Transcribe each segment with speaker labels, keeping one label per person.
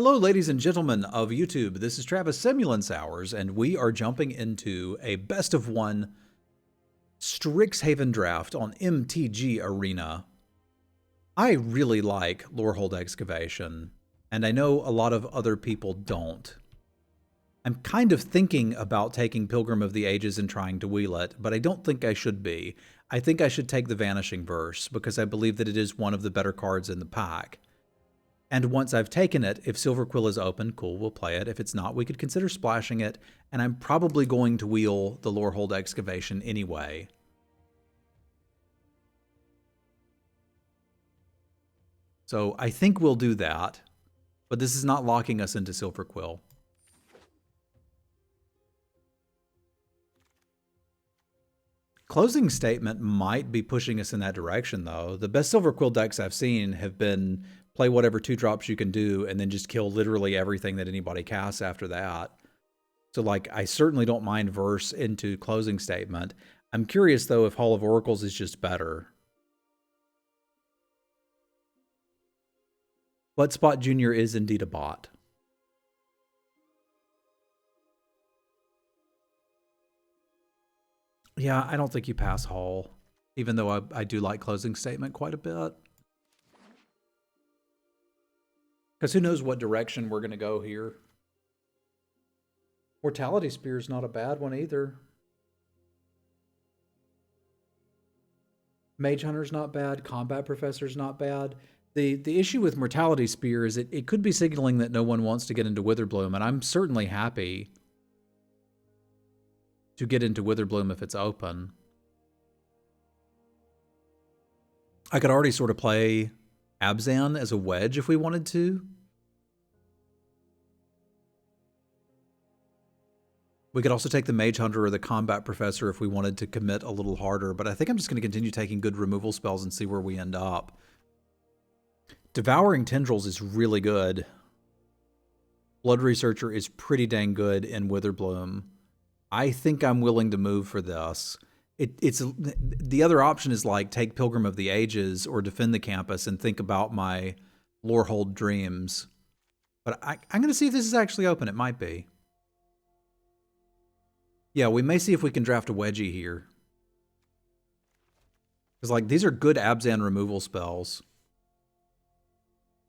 Speaker 1: Hello, ladies and gentlemen of YouTube. This is Travis Semulin Sowers, and we are jumping into a best of one Strixhaven Draft on MTG Arena. I really like Lorehold Excavation, and I know a lot of other people don't. I'm kind of thinking about taking Pilgrim of the Ages and trying to wheel it, but I don't think I should be. I think I should take the Vanishing Verse, because I believe that it is one of the better cards in the pack. And once I've taken it, if Silver Quill is open, cool, we'll play it. If it's not, we could consider splashing it, and I'm probably going to wheel the Lorehold Excavation anyway. So I think we'll do that, but this is not locking us into Silver Quill. Closing Statement might be pushing us in that direction, though. The best Silver Quill decks I've seen have been play whatever 2-drops you can do and then just kill literally everything that anybody casts after that. So, like, I certainly don't mind Verse into Closing Statement. I'm curious, though, if Hall of Oracles is just better. Bloodspot Jr. is indeed a bot. Yeah, I don't think you pass Hall, even though I do like Closing Statement quite a bit. Because who knows what direction we're going to go here. Mortality Spear is not a bad one either. Mage Hunter's not bad. Combat Professor's not bad. The issue with Mortality Spear is it could be signaling that no one wants to get into Witherbloom, and I'm certainly happy to get into Witherbloom if it's open. I could already sort of play Abzan as a wedge if we wanted to. We could also take the Mage Hunter or the Combat Professor if we wanted to commit a little harder, but I think I'm just going to continue taking good removal spells and see where we end up. Devouring Tendrils is really good. Blood Researcher is pretty dang good in Witherbloom. I think I'm willing to move for this. The other option is like take Pilgrim of the Ages or Defend the Campus and think about my Lorehold Dreams. But I'm going to see if this is actually open. It might be. Yeah, we may see if we can draft a Wedgie here. Because, like, these are good Abzan removal spells.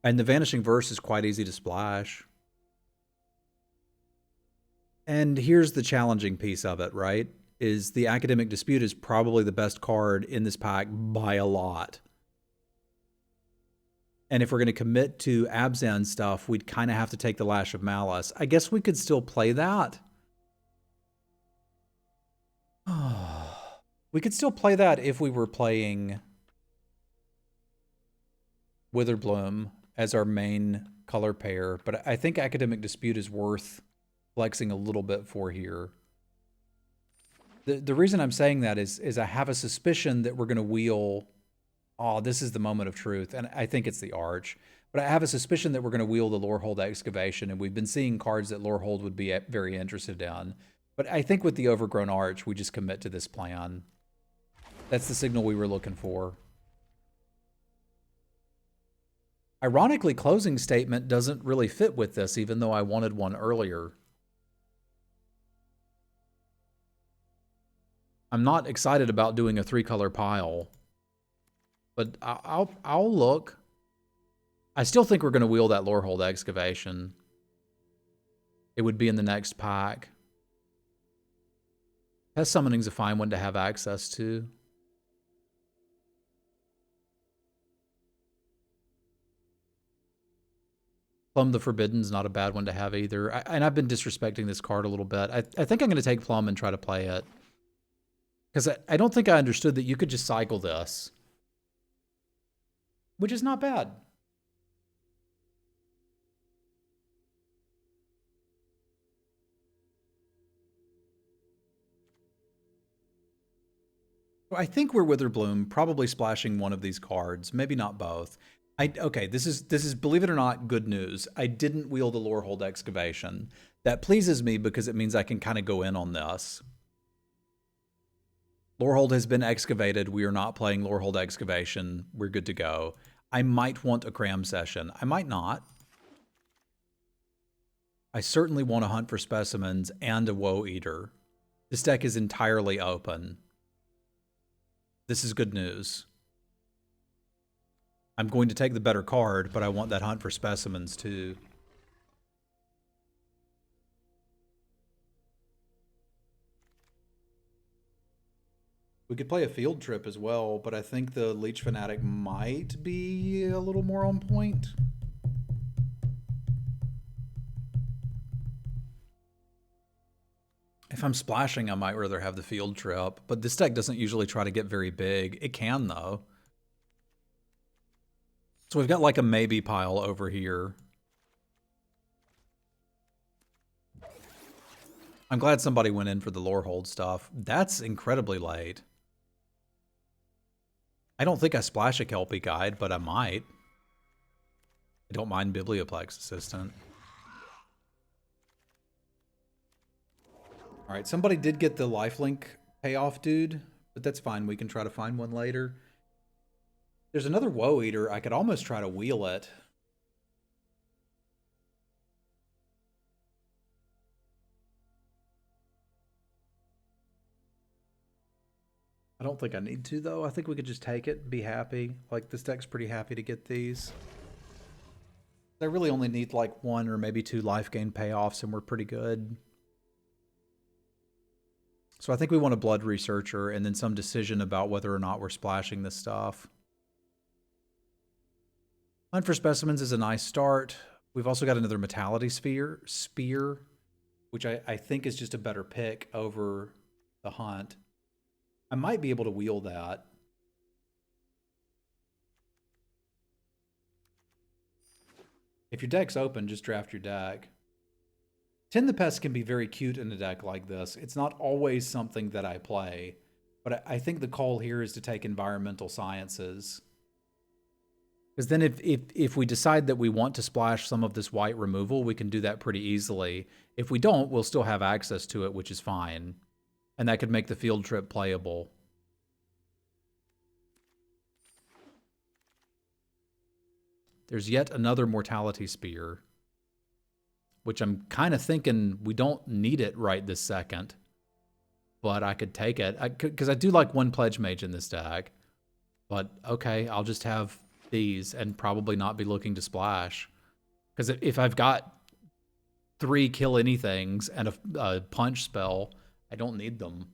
Speaker 1: And the Vanishing Verse is quite easy to splash. And here's the challenging piece of it, right? Is the Academic Dispute is probably the best card in this pack by a lot. And if we're going to commit to Abzan stuff, we'd kind of have to take the Lash of Malice. I guess we could still play that. We could still play that if we were playing Witherbloom as our main color pair, but I think Academic Dispute is worth flexing a little bit for here. The reason I'm saying that is I have a suspicion that we're going to wheel, oh, this is the moment of truth, and I think it's the Arch, but I have a suspicion that we're going to wheel the Lorehold Excavation, and we've been seeing cards that Lorehold would be very interested in. But I think with the Overgrown Arch, we just commit to this plan. That's the signal we were looking for. Ironically, Closing Statement doesn't really fit with this, even though I wanted one earlier. I'm not excited about doing a 3-color pile, but I'll look. I still think we're going to wheel that Lorehold Excavation. It would be in the next pack. Pest Summoning's a fine one to have access to. Plum the Forbidden's not a bad one to have either. And I've been disrespecting this card a little bit. I think I'm going to take Plum and try to play it. Because I don't think I understood that you could just cycle this. Which is not bad. I think we're Witherbloom, probably splashing one of these cards, maybe not both. Okay, this is believe it or not good news. I didn't wheel the Lorehold Excavation. That pleases me because it means I can kind of go in on this. Lorehold has been excavated. We are not playing Lorehold Excavation. We're good to go. I might want a cram session. I might not. I certainly want to hunt for specimens and a Woe Eater. This deck is entirely open. This is good news. I'm going to take the better card, but I want that hunt for specimens too. We could play a field trip as well, but I think the Leech Fanatic might be a little more on point. If I'm splashing, I might rather have the field trip, but this deck doesn't usually try to get very big. It can, though. So we've got like a maybe pile over here. I'm glad somebody went in for the Lorehold stuff. That's incredibly late. I don't think I splash a Kelpie Guide, but I might. I don't mind Biblioplex Assistant. All right, somebody did get the lifelink payoff, dude, but that's fine. We can try to find one later. There's another Woe Eater. I could almost try to wheel it. I don't think I need to, though. I think we could just take it and be happy. Like, this deck's pretty happy to get these. I really only need, like, 1 or maybe 2 life gain payoffs, and we're pretty good. So I think we want a Blood Researcher and then some decision about whether or not we're splashing this stuff. Hunt for Specimens is a nice start. We've also got another Metality Spear, which I think is just a better pick over the Hunt. I might be able to wheel that. If your deck's open, just draft your deck. Tend the Pest can be very cute in a deck like this. It's not always something that I play, but I think the call here is to take Environmental Sciences. Because then if we decide that we want to splash some of this white removal, we can do that pretty easily. If we don't, we'll still have access to it, which is fine. And that could make the field trip playable. There's yet another Mortality Spear, which I'm kind of thinking we don't need it right this second. But I could take it, because I do like 1 Pledge Mage in this deck. But okay, I'll just have these and probably not be looking to splash. Because if I've got 3 kill anythings and a punch spell, I don't need them.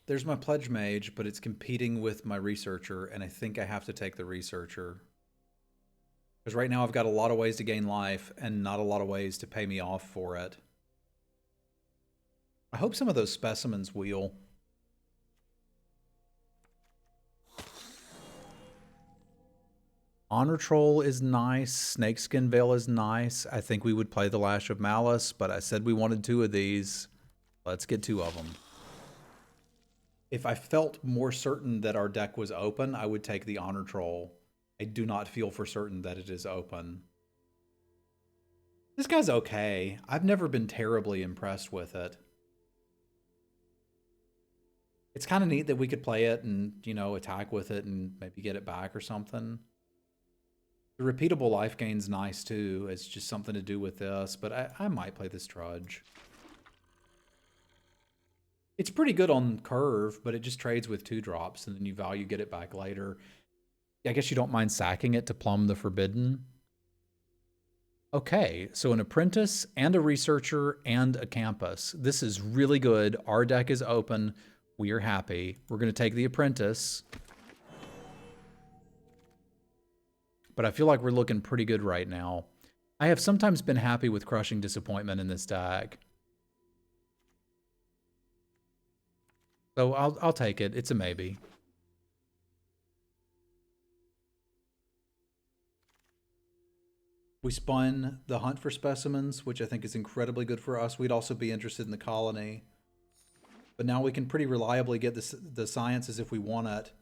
Speaker 1: There's my Pledge Mage, but it's competing with my Researcher, and I think I have to take the Researcher. Because right now I've got a lot of ways to gain life, and not a lot of ways to pay me off for it. I hope some of those specimens wheel. Honor Troll is nice. Snakeskin Veil is nice. I think we would play the Lash of Malice, but I said we wanted 2 of these. Let's get 2 of them. If I felt more certain that our deck was open, I would take the Honor Troll. I do not feel for certain that it is open. This guy's okay. I've never been terribly impressed with it. It's kind of neat that we could play it and, you know, attack with it and maybe get it back or something. The repeatable life gain's nice too. It's just something to do with this, but I might play this Trudge. It's pretty good on curve, but it just trades with 2 drops, and then you value get it back later. I guess you don't mind sacking it to plumb the Forbidden. Okay, so an Apprentice and a Researcher and a Campus. This is really good. Our deck is open. We are happy. We're going to take the Apprentice. But I feel like we're looking pretty good right now. I have sometimes been happy with Crushing Disappointment in this deck. So I'll take it. It's a maybe. We spun the hunt for specimens, which I think is incredibly good for us. We'd also be interested in the colony. But now we can pretty reliably get the sciences if we want it,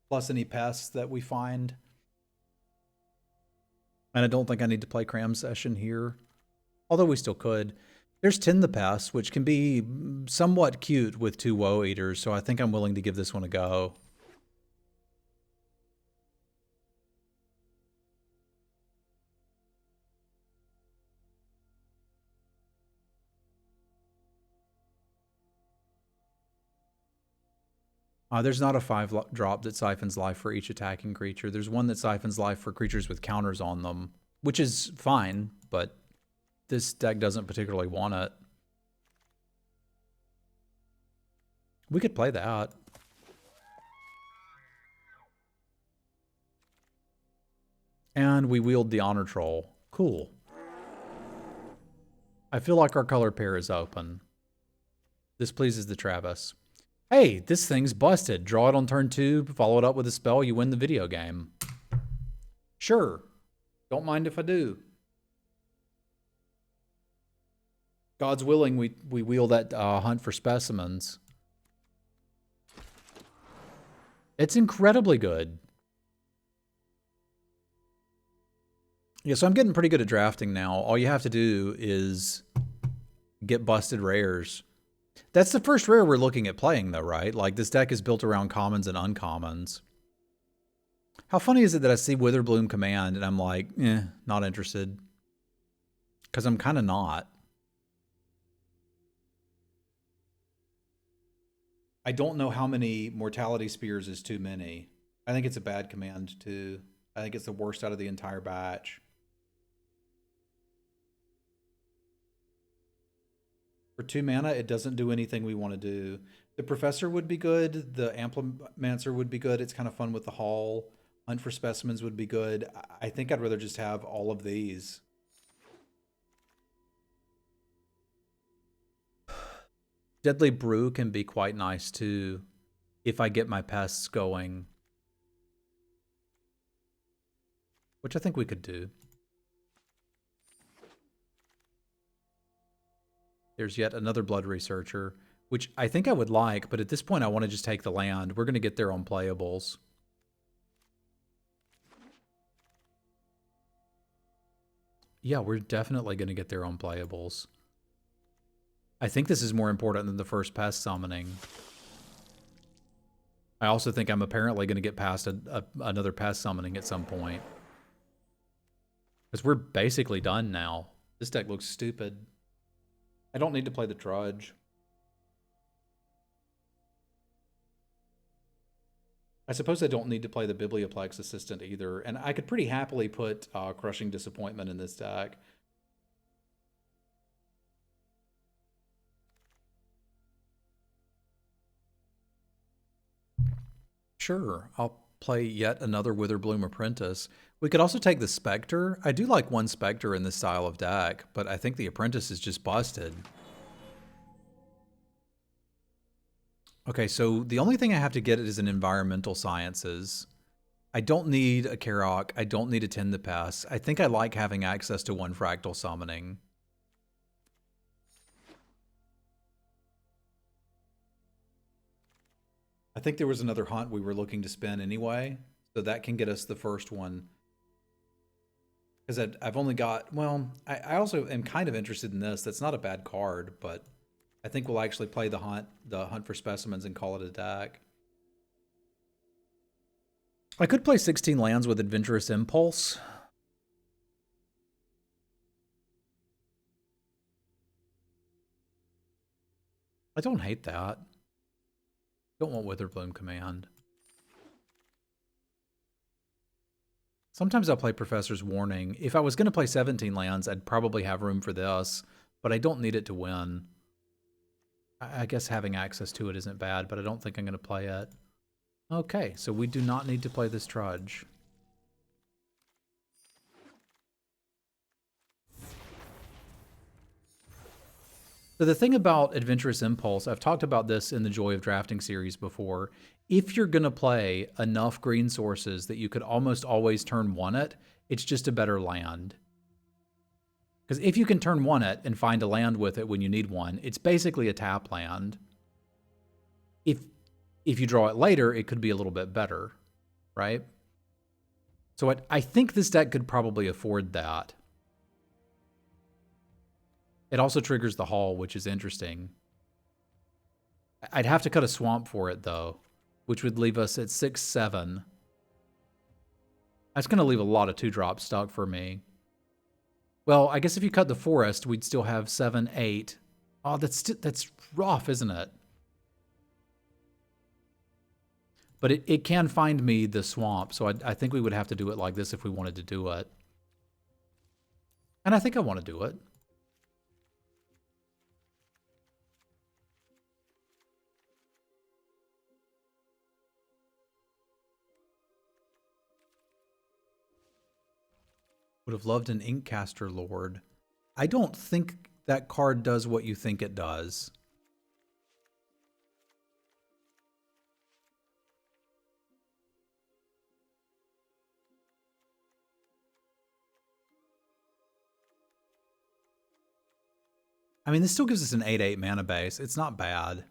Speaker 1: plus any pests that we find. And I don't think I need to play cram session here, although we still could. There's Tend the Pest, which can be somewhat cute with 2 Woe Eaters, so I think I'm willing to give this one a go. There's not a 5-drop that siphons life for each attacking creature. There's one that siphons life for creatures with counters on them, which is fine, but this deck doesn't particularly want it. We could play that. And we wield the Honor Troll. Cool. I feel like our color pair is open. This pleases the Travis. Hey, this thing's busted. Draw it on turn 2, follow it up with a spell, you win the video game. Sure. Don't mind if I do. God's willing, we wield that hunt for specimens. It's incredibly good. Yeah, so I'm getting pretty good at drafting now. All you have to do is get busted rares. That's the first rare we're looking at playing, though, right? Like, this deck is built around commons and uncommons. How funny is it that I see Witherbloom Command and I'm like, not interested? Because I'm kind of not. I don't know how many Mortality Spears is too many. I think it's a bad command, too. I think it's the worst out of the entire batch. For 2 mana, it doesn't do anything we want to do. The Professor would be good. The Amplimancer would be good. It's kind of fun with the Haul. Hunt for Specimens would be good. I think I'd rather just have all of these. Deadly Brew can be quite nice, too, if I get my pests going. Which I think we could do. There's yet another Blood Researcher, which I think I would like, but at this point I want to just take the land. We're going to get there on playables. Yeah, we're definitely going to get there on playables. I think this is more important than the first pest summoning. I also think I'm apparently going to get past another pest summoning at some point. Because we're basically done now. This deck looks stupid. I don't need to play the Trudge. I suppose I don't need to play the Biblioplex Assistant either, and I could pretty happily put Crushing Disappointment in this deck. Sure, I'll play yet another Witherbloom Apprentice. We could also take the Spectre. I do like one Spectre in this style of deck, but I think the Apprentice is just busted. Okay, so the only thing I have to get is an Environmental Sciences. I don't need a Karok. I don't need a Tend the Pest. I think I like having access to 1 Fractal Summoning. I think there was another hunt we were looking to spin anyway, so that can get us the first one. Because I've only got, well, I also am kind of interested in this. That's not a bad card, but I think we'll actually play the hunt for specimens and call it a deck. I could play 16 lands with Adventurous Impulse. I don't hate that. Don't want Witherbloom Command. Sometimes I'll play Professor's Warning. If I was going to play 17 lands, I'd probably have room for this, but I don't need it to win. I guess having access to it isn't bad, but I don't think I'm going to play it. Okay, so we do not need to play this Trudge. So the thing about Adventurous Impulse, I've talked about this in the Joy of Drafting series before. If you're going to play enough green sources that you could almost always turn 1 it, it's just a better land. Because if you can turn one it and find a land with it when you need one, it's basically a tap land. If you draw it later, it could be a little bit better, right? So I think this deck could probably afford that. It also triggers the Hall, which is interesting. I'd have to cut a swamp for it, though, which would leave us at 6-7. That's going to leave a lot of 2-drop stuck for me. Well, I guess if you cut the forest, we'd still have 7-8. Oh, that's rough, isn't it? But it can find me the swamp, so I think we would have to do it like this if we wanted to do it. And I think I want to do it. Would have loved an Inkcaster Lord. I don't think that card does what you think it does. I mean, this still gives us an 8-8 mana base. It's not bad.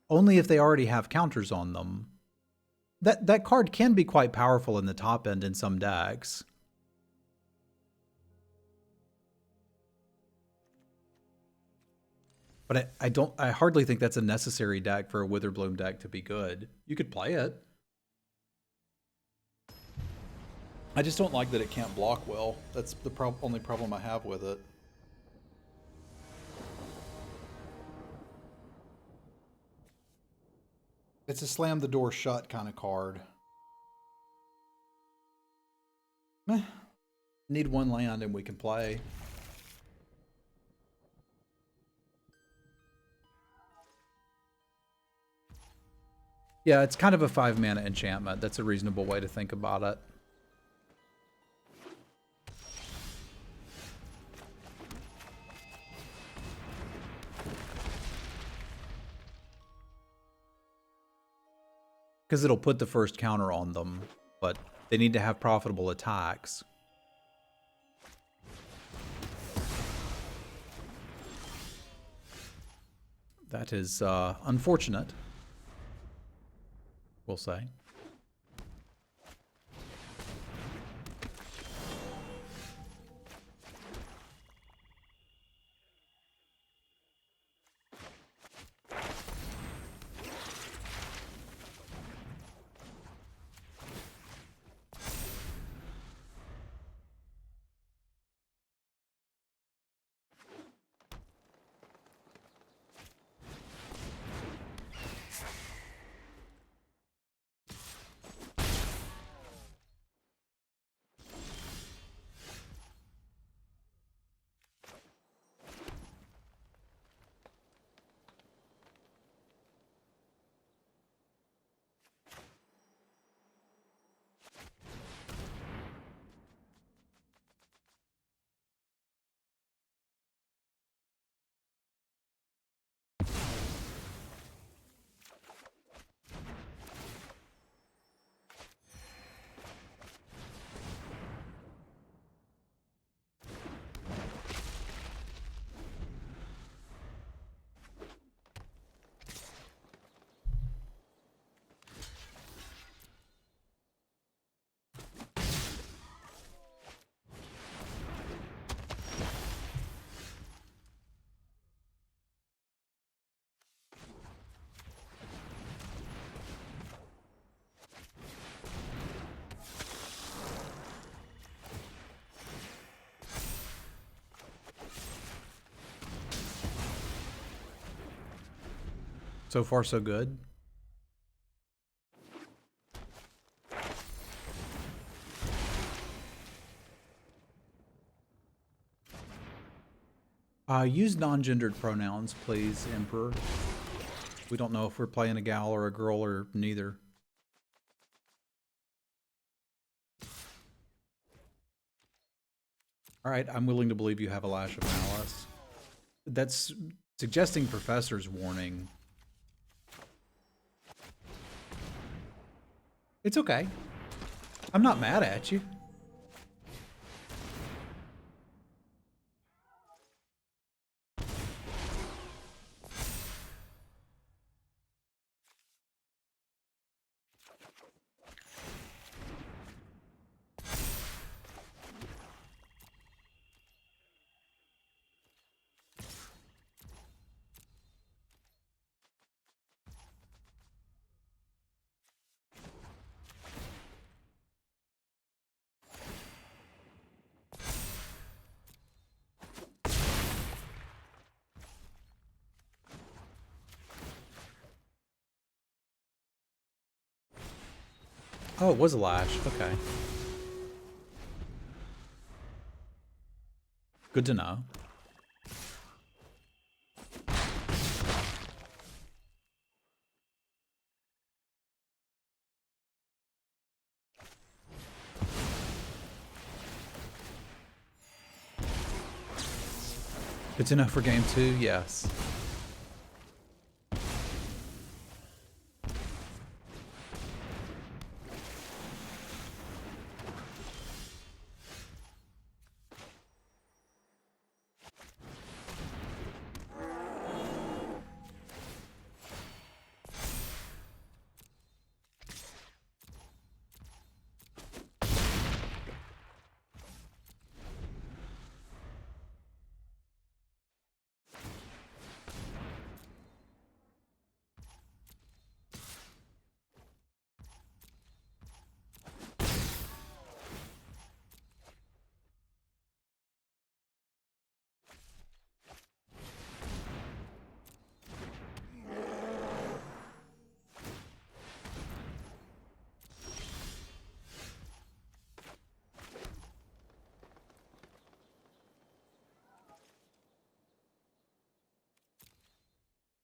Speaker 1: Only if they already have counters on them. That card can be quite powerful in the top end in some decks. But I hardly think that's a necessary deck for a Witherbloom deck to be good. You could play it. I just don't like that it can't block well. That's the only problem I have with it. It's a slam the door shut kind of card. Need one land and we can play. Yeah, it's kind of a 5-mana enchantment. That's a reasonable way to think about it. Because it'll put the first counter on them, but they need to have profitable attacks. That is unfortunate, we'll say. So far, so good. Use non-gendered pronouns, please, Emperor. We don't know if we're playing a gal or a girl or neither. All right, I'm willing to believe you have a Lash of Malice. That's suggesting Professor's Warning. It's okay. I'm not mad at you. Oh, it was a lash. Okay. Good to know. Good to know for game 2, yes.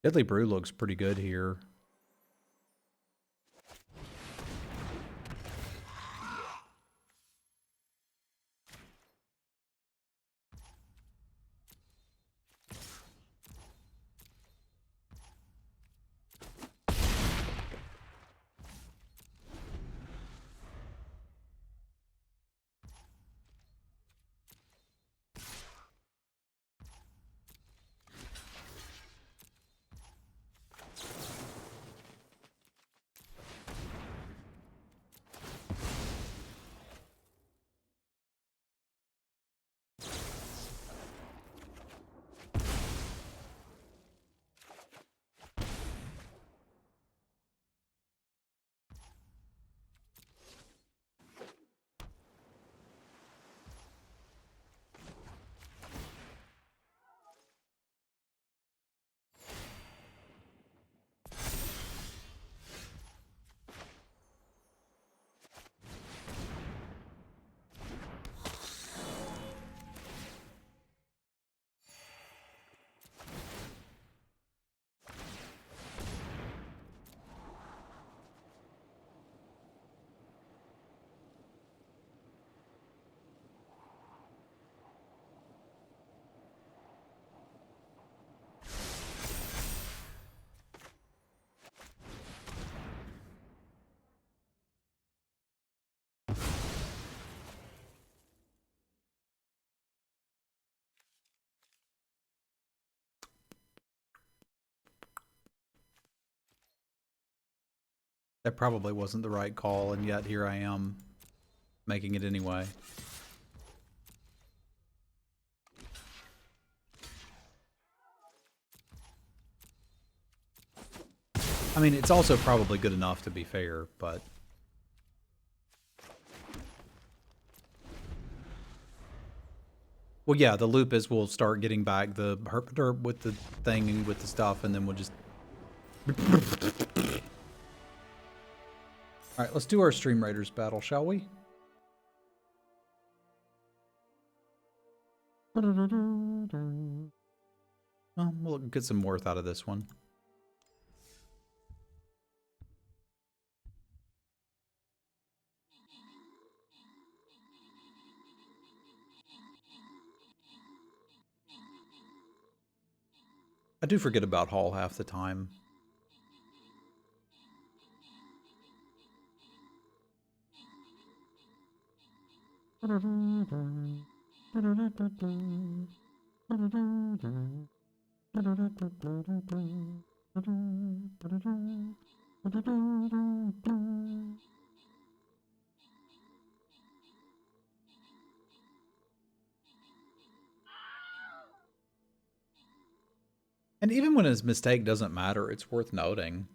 Speaker 1: Deadly Brew looks pretty good here. That probably wasn't the right call, and yet here I am, making it anyway. I mean, it's also probably good enough to be fair, but... Well, yeah, the loop is we'll start getting back the herp with the thing and with the stuff, and then we'll just... Alright, let's do our Stream Raiders battle, shall we? Well, we'll get some worth out of this one. I do forget about Hall half the time. And even when his mistake doesn't matter, it's worth noting.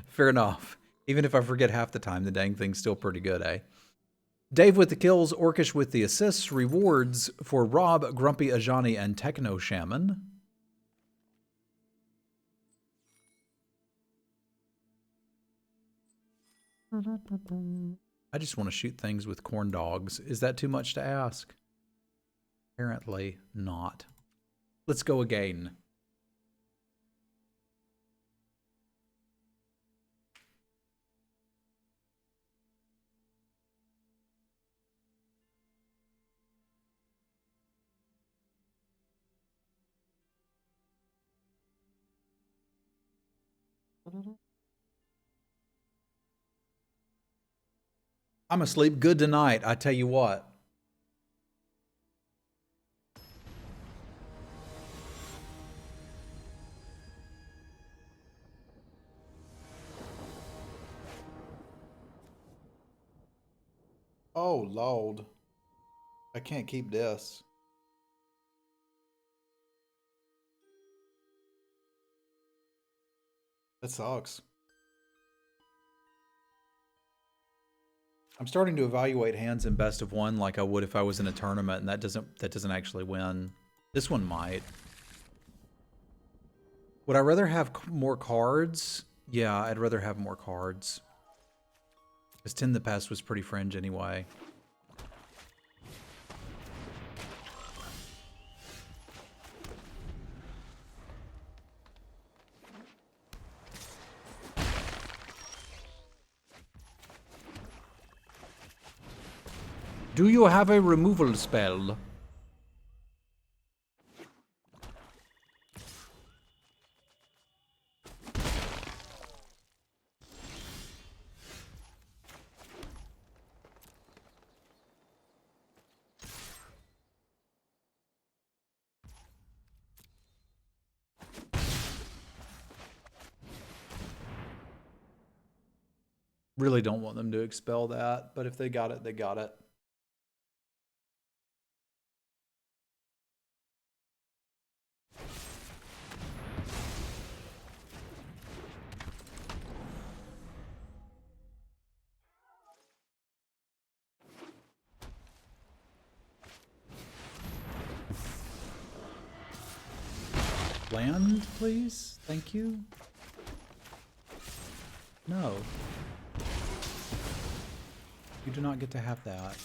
Speaker 1: Fair enough. Even if I forget half the time, the dang thing's still pretty good, eh? Dave with the kills, Orcish with the assists, rewards for Rob, Grumpy Ajani, and Techno Shaman. I just want to shoot things with corn dogs. Is that too much to ask? Apparently not. Let's go again. I'm asleep good tonight, I tell you what. Oh, Lord. I can't keep this. That sucks. I'm starting to evaluate hands in best of one like I would if I was in a tournament, and that doesn't actually win. This one might. Would I rather have more cards? Yeah, I'd rather have more cards. Because 10 the Pest was pretty fringe anyway. Do you have a removal spell? Really don't want them to expel that, but if they got it, they got it. Land, please? Thank you. No. You do not get to have that.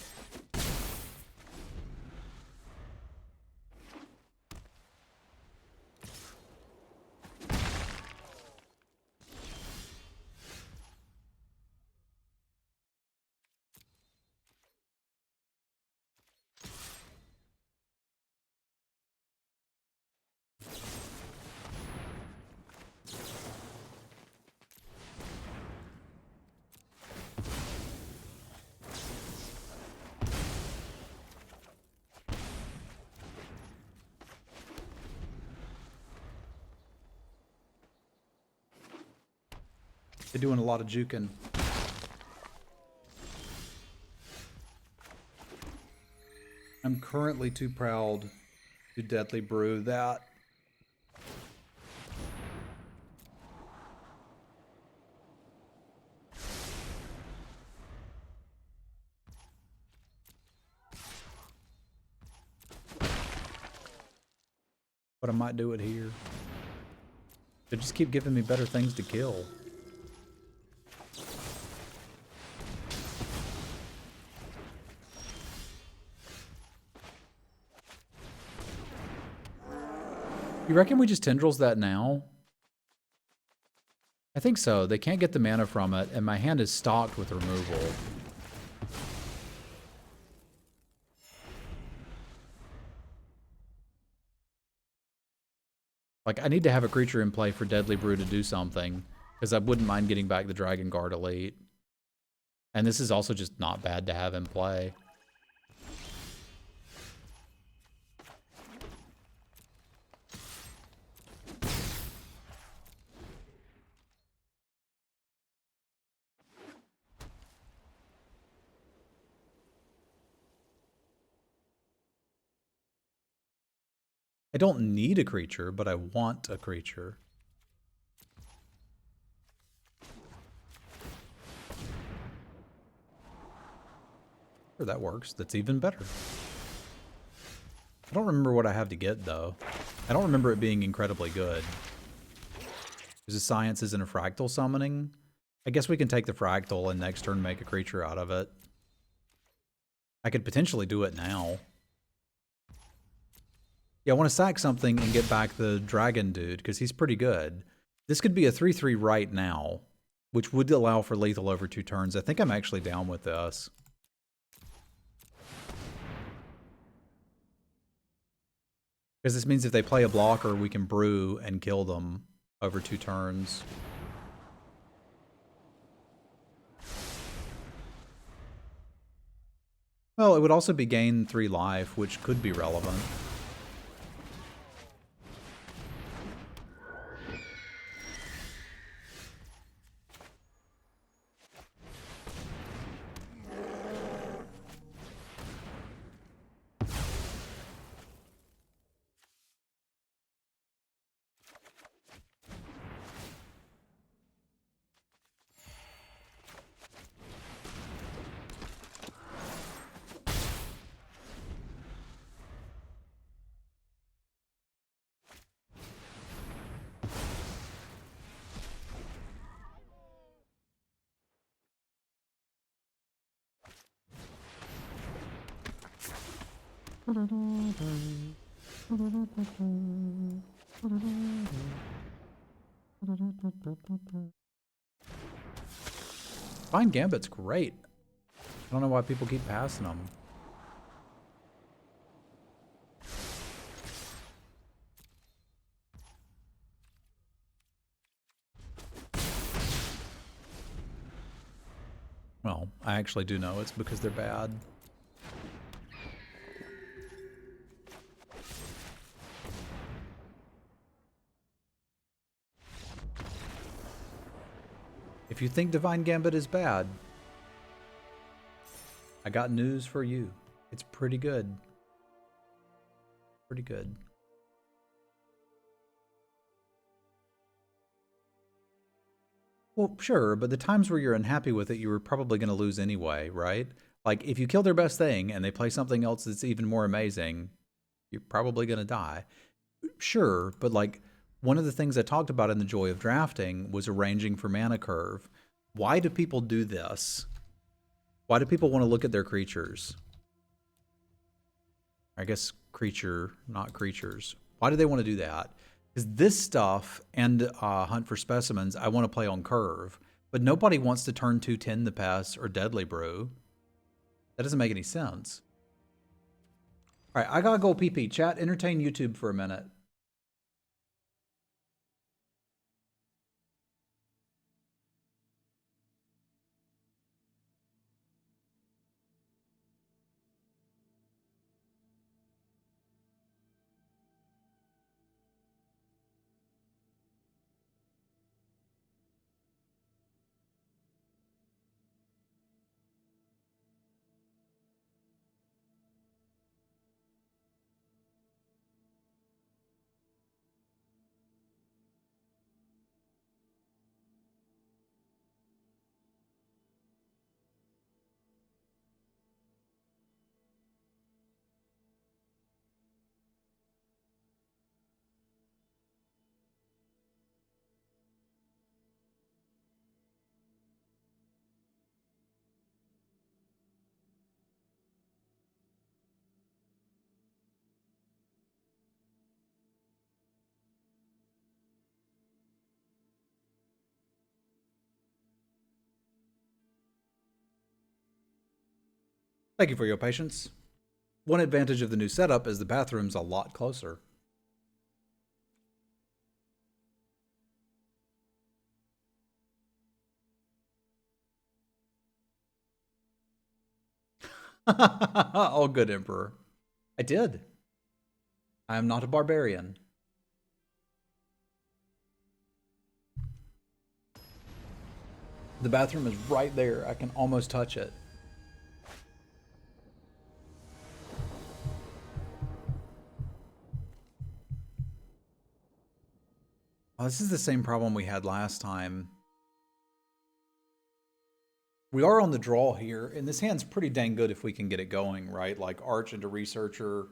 Speaker 1: They're doing a lot of juking. I'm currently too proud to deadly brew that. But I might do it here. They just keep giving me better things to kill. You reckon we just tendrils that now? I think so. They can't get the mana from it, and my hand is stocked with removal. Like, I need to have a creature in play for Deadly Brew to do something, because I wouldn't mind getting back the Dragon Guard Elite. And this is also just not bad to have in play. I don't need a creature, but I want a creature. Sure, that works. That's even better. I don't remember what I have to get, though. I don't remember it being incredibly good. Is it science isn't a fractal summoning? I guess we can take the fractal and next turn make a creature out of it. I could potentially do it now. Yeah, I want to sack something and get back the dragon dude, because he's pretty good. This could be a 3/3 right now, which would allow for lethal over 2 turns. I think I'm actually down with this. Because this means if they play a blocker, we can brew and kill them over 2 turns. Well, it would also be gain 3 life, which could be relevant. Fine Gambit's great. I don't know why people keep passing them. Well, I actually do know it's because they're bad. If you think Divine Gambit is bad, I got news for you. It's pretty good. Pretty good. Well, sure, but the times where you're unhappy with it, you were probably going to lose anyway, right? Like, if you kill their best thing and they play something else that's even more amazing, you're probably going to die. Sure, but like, one of the things I talked about in the joy of drafting was arranging for mana curve. Why do people do this? Why do people want to look at their creatures? I guess creature, not creatures. Why do they want to do that? Because this stuff and Hunt for Specimens, I want to play on curve. But nobody wants to turn 210 the Pest or Deadly Brew. That doesn't make any sense. All right, I gotta go pee-pee. Chat, entertain YouTube for a minute. Thank you for your patience. One advantage of the new setup is the bathroom's a lot closer. All good, Emperor. I did. I am not a barbarian. The bathroom is right there. I can almost touch it. Oh, this is the same problem we had last time. We are on the draw here, and this hand's pretty dang good if we can get it going, right? Like Arch into Researcher.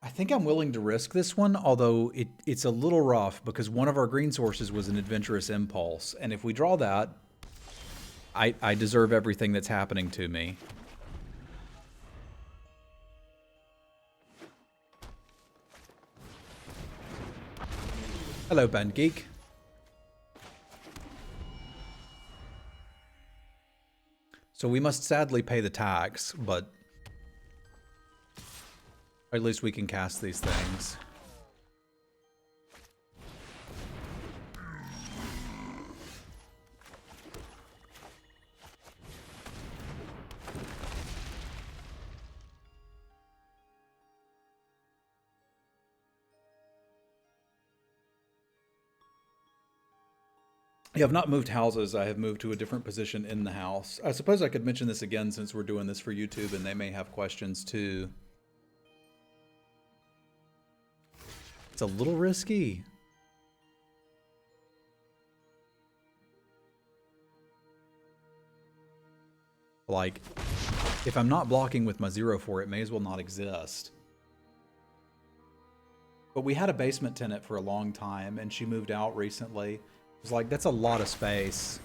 Speaker 1: I think I'm willing to risk this one, although it's a little rough because one of our green sources was an Adventurous Impulse, and if we draw that, I deserve everything that's happening to me. Hello, Ben Geek. So we must sadly pay the tax, but at least we can cast these things. Yeah, I've not moved houses. I have moved to a different position in the house. I suppose I could mention this again since we're doing this for YouTube and they may have questions too. It's a little risky. Like, if I'm not blocking with my 0-4, it may as well not exist. But we had a basement tenant for a long time and she moved out recently. It was like, that's a lot of space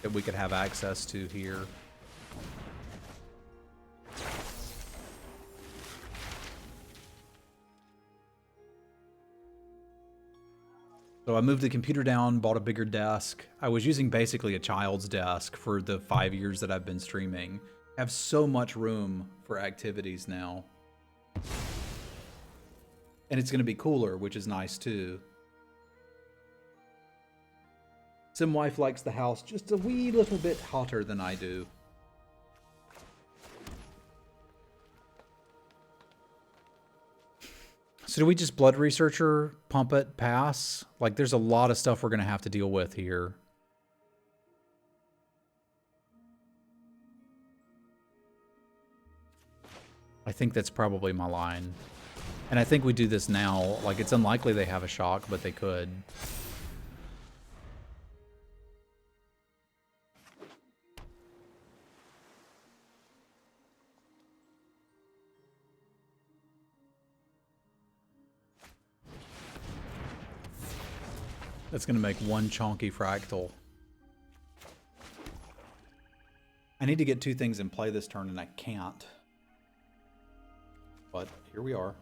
Speaker 1: that we could have access to here. So I moved the computer down, bought a bigger desk. I was using basically a child's desk for the 5 years that I've been streaming. I have so much room for activities now. And it's going to be cooler, which is nice too. Simwife likes the house just a wee little bit hotter than I do. So do we just Blood Researcher, pump it, pass? Like, there's a lot of stuff we're going to have to deal with here. I think that's probably my line. And I think we do this now. Like, it's unlikely they have a shock, but they could. That's going to make one chonky fractal. I need to get two things in play this turn, and I can't. But here we are.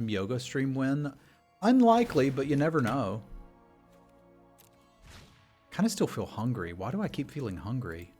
Speaker 1: Yoga stream win? Unlikely, but you never know. Kind of still feel hungry. Why do I keep feeling hungry?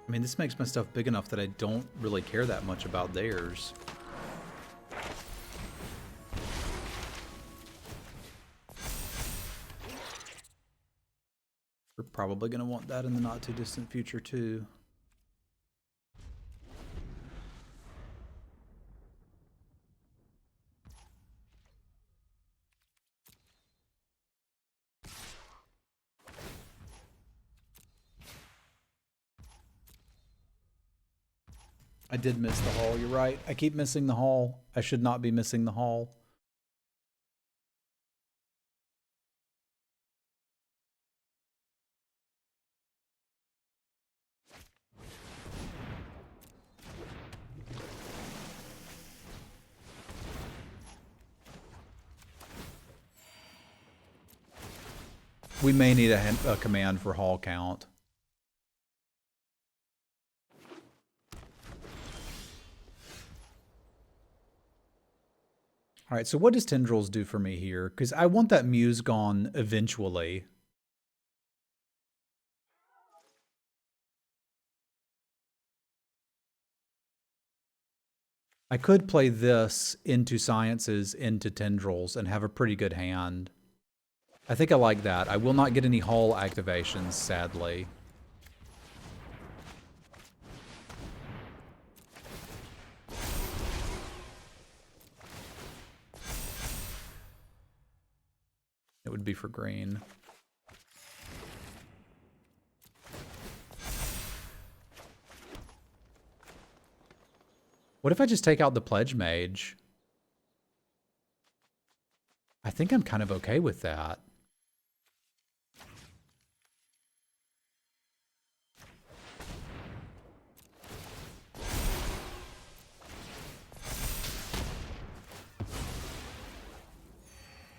Speaker 1: I mean, this makes my stuff big enough that I don't really care that much about theirs. We're probably going to want that in the not too distant future too. I did miss the hall, you're right. I keep missing the hall. I should not be missing the hall. We may need a command for hall count. All right, so what does Tendrils do for me here? Because I want that Muse gone eventually. I could play this into Sciences, into Tendrils, and have a pretty good hand. I think I like that. I will not get any Hall activations, sadly. It would be for green. What if I just take out the Pledge Mage? I think I'm kind of okay with that.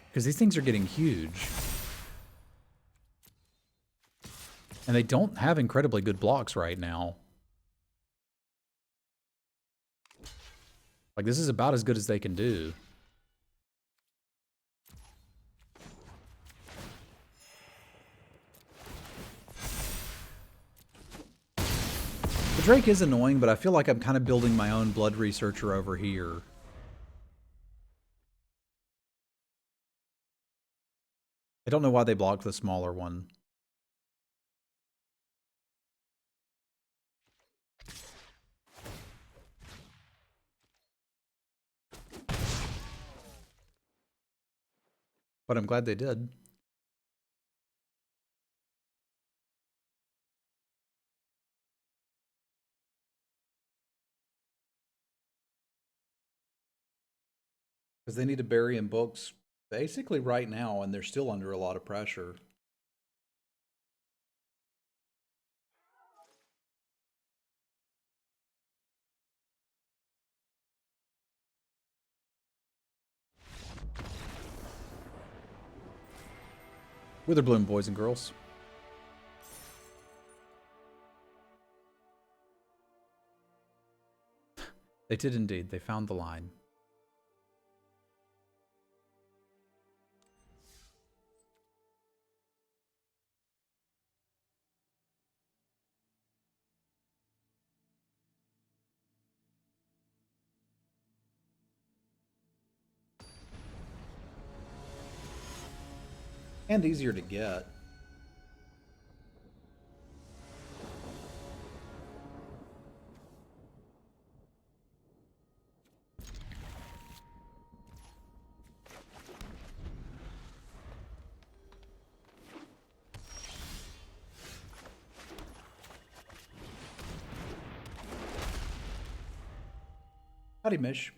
Speaker 1: Because these things are getting huge. And they don't have incredibly good blocks right now. Like, this is about as good as they can do. The Drake is annoying, but I feel like I'm kind of building my own Blood Researcher over here. I don't know why they blocked the smaller one. But I'm glad they did. Because they need to bury in books basically right now, and they're still under a lot of pressure. Witherbloom, boys and girls. They did indeed. They found the line. And easier to get. Howdy, Mish.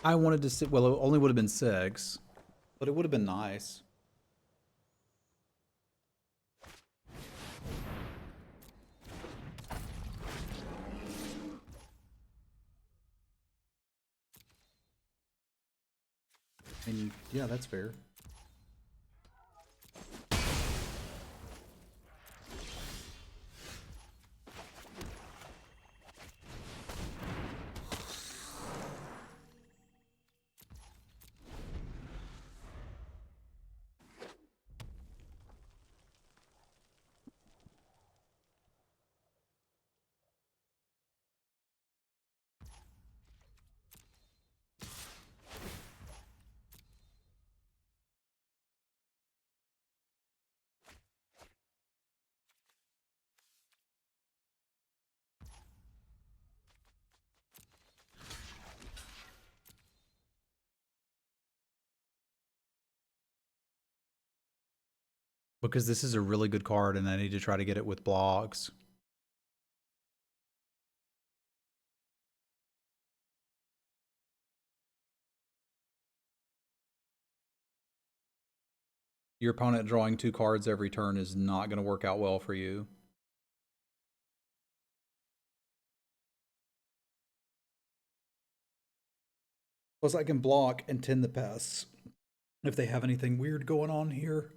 Speaker 1: I wanted to sit, well, it only would have been 6, but it would have been nice. I mean, yeah, that's fair. Because this is a really good card and I need to try to get it with blocks. Your opponent drawing 2 cards every turn is not going to work out well for you. Plus I can block and tend the pests if they have anything weird going on here.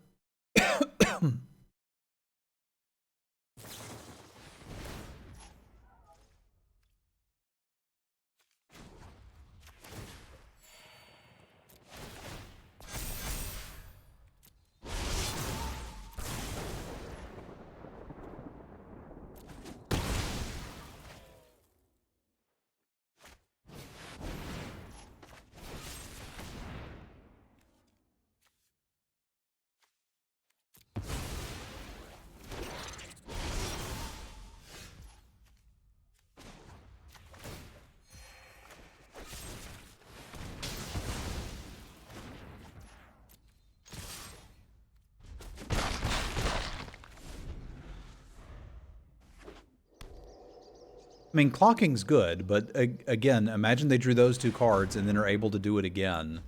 Speaker 1: I mean, clocking's good, but again, imagine they drew those 2 cards and then are able to do it again.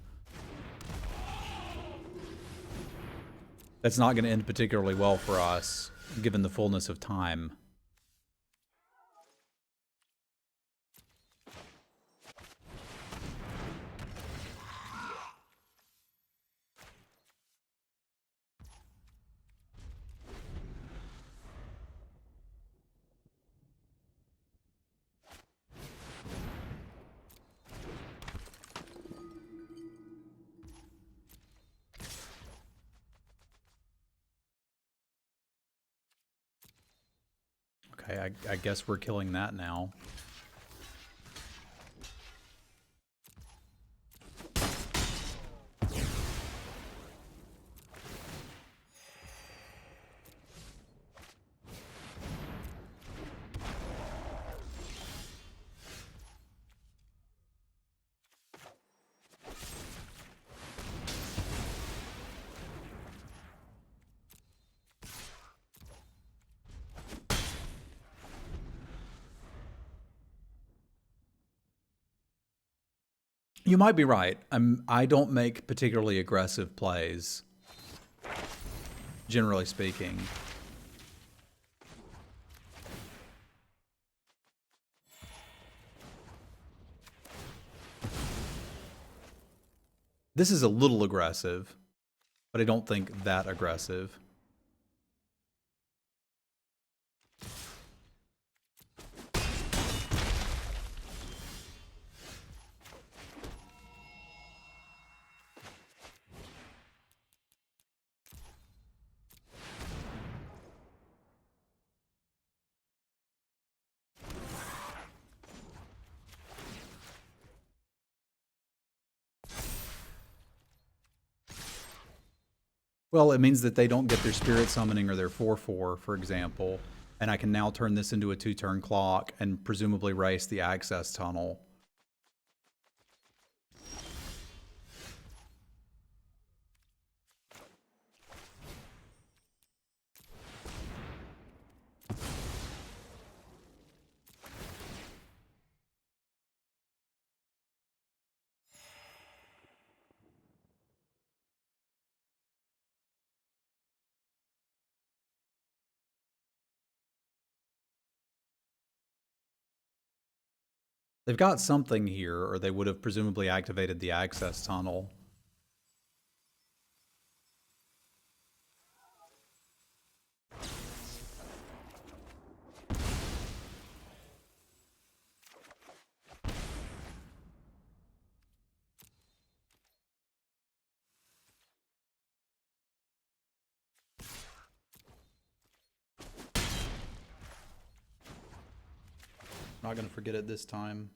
Speaker 1: That's not going to end particularly well for us, given the fullness of time. Okay, I guess we're killing that now. You might be right. I don't make particularly aggressive plays, generally speaking. This is a little aggressive, but I don't think that aggressive. Well, it means that they don't get their spirit summoning or their 4/4, for example, and I can now turn this into a 2-turn clock and presumably race the access tunnel. They've got something here, or they would have presumably activated the access tunnel. Not going to forget it this time.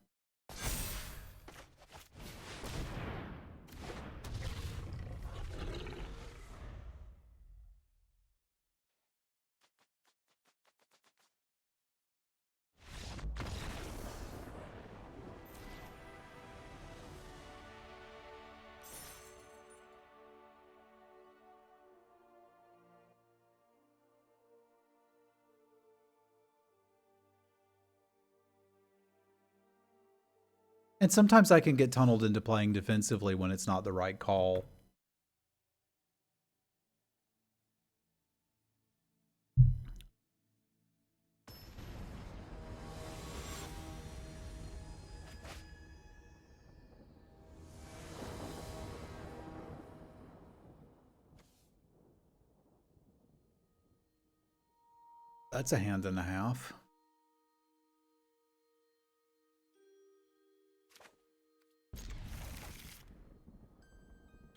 Speaker 1: And sometimes I can get tunneled into playing defensively when it's not the right call. That's a hand and a half.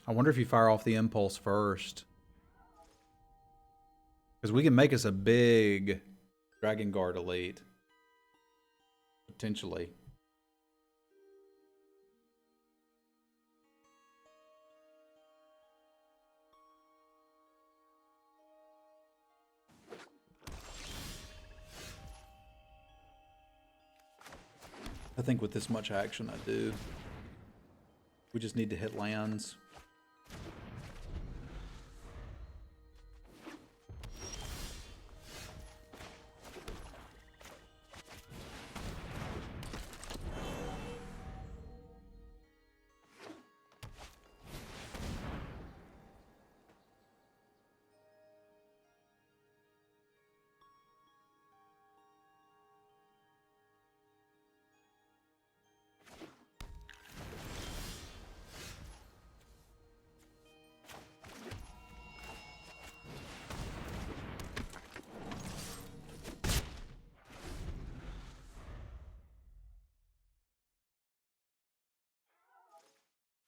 Speaker 1: I wonder if you fire off the impulse first. Because we can make us a big Dragon Guard elite. Potentially. I think with this much action I do. We just need to hit lands.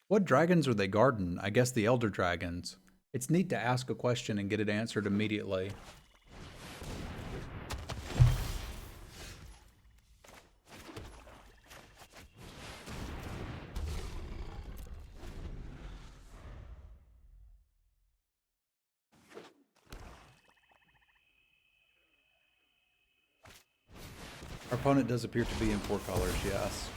Speaker 1: What dragons are they guarding? I guess the Elder Dragons. It's neat to ask a question and get it answered immediately. Our opponent does appear to be in 4 colors, yes.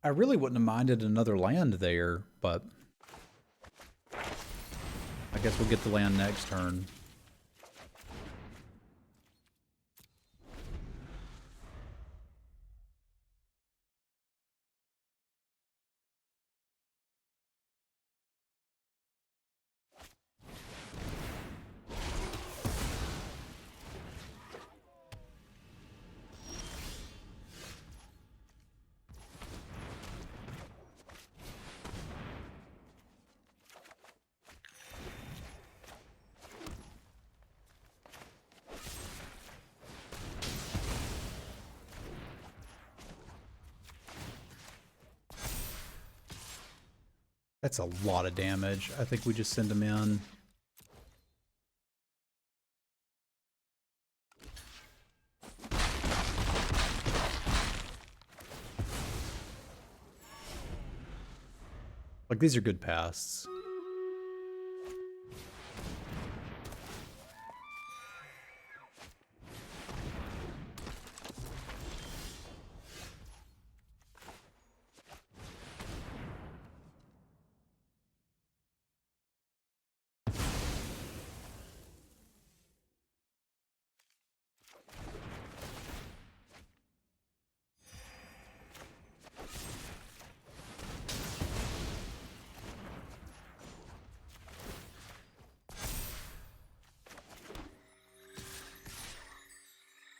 Speaker 1: I really wouldn't have minded another land there, but I guess we'll get the land next turn. That's a lot of damage. I think we just send them in. Like, these are good pasts.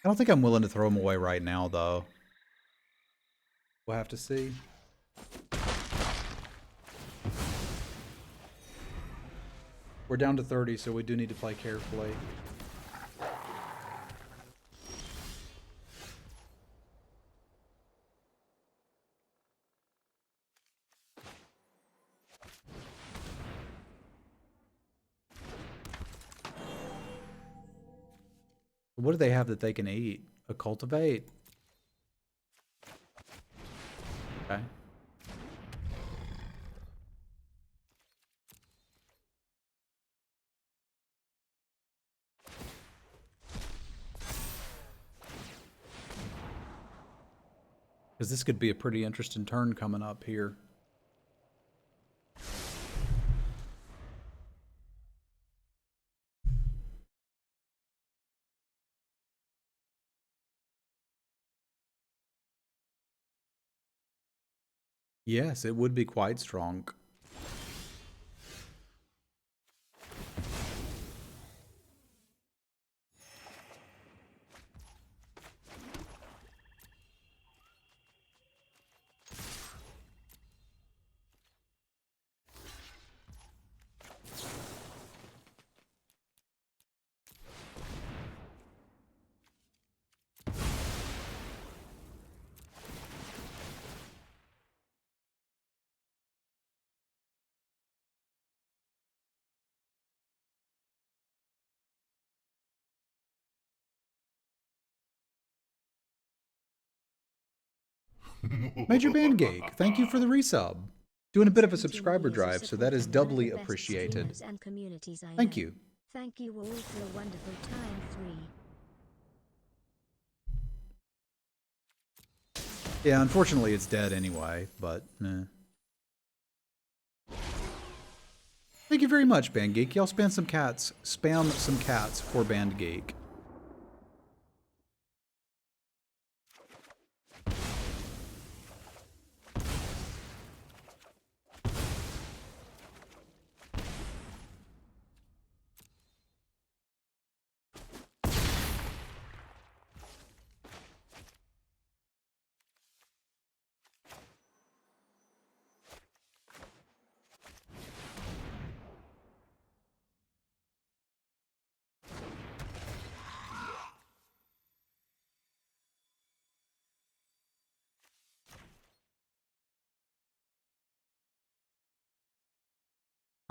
Speaker 1: don't think I'm willing to throw them away right now, though. We'll have to see. We're down to 30, so we do need to play carefully. What do they have that they can eat? A cultivate. Okay. Because this could be a pretty interesting turn coming up here. Yes, it would be quite strong. Major Bandgeek, thank you for the resub. Doing a bit of a subscriber drive, so that is doubly appreciated. Thank you.
Speaker 2: Thank you all for a wonderful time 3.
Speaker 1: Yeah, unfortunately it's dead anyway, but Thank you very much, Bandgeek. Y'all spam some cats for Bandgeek.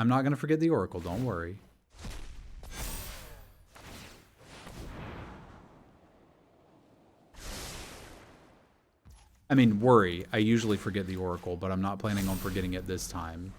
Speaker 1: I'm not going to forget the Oracle, don't worry. I mean, worry. I usually forget the Oracle, but I'm not planning on forgetting it this time.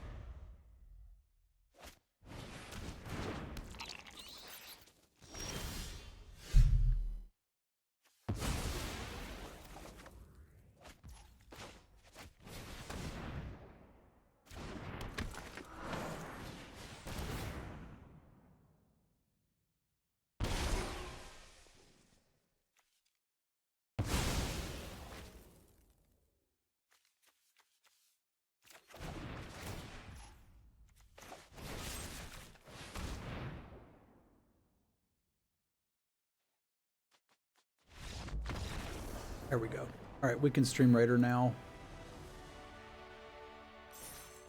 Speaker 1: There we go. All right, we can stream Raider now.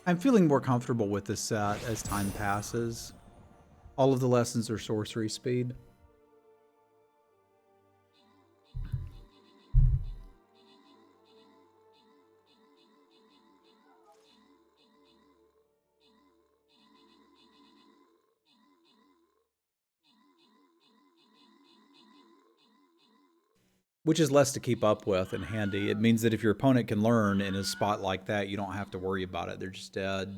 Speaker 1: I'm feeling more comfortable with this set as time passes. All of the lessons are sorcery speed. Which is less to keep up with and handy. It means that if your opponent can learn in a spot like that, you don't have to worry about it. They're just dead.